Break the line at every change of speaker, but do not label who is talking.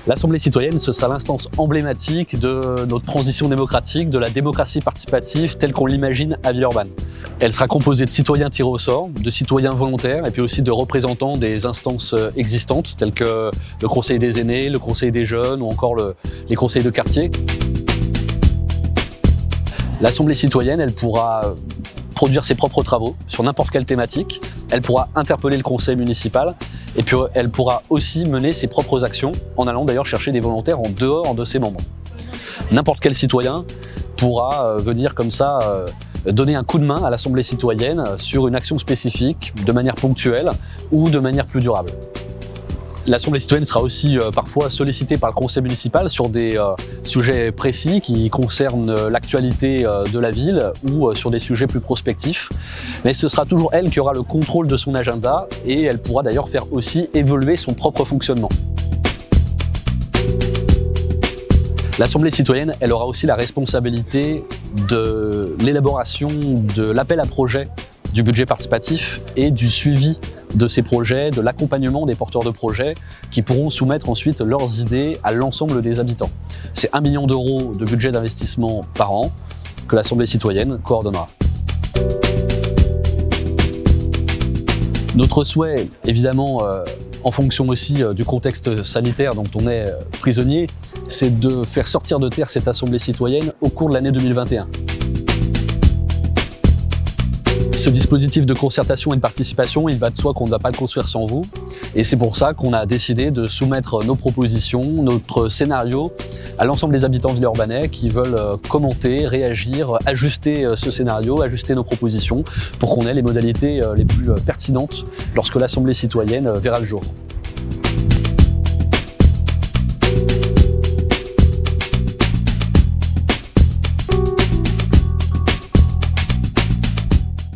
L'Assemblée citoyenne, ce sera l'instance emblématique de notre transition démocratique, de la démocratie participative telle qu'on l'imagine à Villeurbanne. Elle sera composée de citoyens tirés au sort, de citoyens volontaires et puis aussi de représentants des instances existantes telles que le conseil des aînés, le conseil des jeunes ou encore les conseils de quartier. L'Assemblée citoyenne, elle pourra produire ses propres travaux sur n'importe quelle thématique, elle pourra interpeller le conseil municipal et puis elle pourra aussi mener ses propres actions en allant d'ailleurs chercher des volontaires en dehors de ses membres. N'importe quel citoyen pourra venir comme ça donner un coup de main à l'Assemblée citoyenne sur une action spécifique de manière ponctuelle ou de manière plus durable. L'Assemblée citoyenne sera aussi parfois sollicitée par le conseil municipal sur des sujets précis qui concernent l'actualité de la ville ou sur des sujets plus prospectifs. Mais ce sera toujours elle qui aura le contrôle de son agenda et elle pourra d'ailleurs faire aussi évoluer son propre fonctionnement. L'Assemblée citoyenne, elle aura aussi la responsabilité de l'élaboration de l'appel à projet du budget participatif et du suivi de ces projets, de l'accompagnement des porteurs de projets qui pourront soumettre ensuite leurs idées à l'ensemble des habitants. C'est 1 million d'euros de budget d'investissement par an que l'Assemblée citoyenne coordonnera. Notre souhait, évidemment, en fonction aussi du contexte sanitaire dont on est prisonnier, c'est de faire sortir de terre cette Assemblée citoyenne au cours de l'année 2021. Ce dispositif de concertation et de participation, il va de soi qu'on ne va pas le construire sans vous. Et c'est pour ça qu'on a décidé de soumettre nos propositions, notre scénario à l'ensemble des habitants villeurbanais qui veulent commenter, réagir, ajuster ce scénario, ajuster nos propositions pour qu'on ait les modalités les plus pertinentes lorsque l'Assemblée citoyenne verra le jour.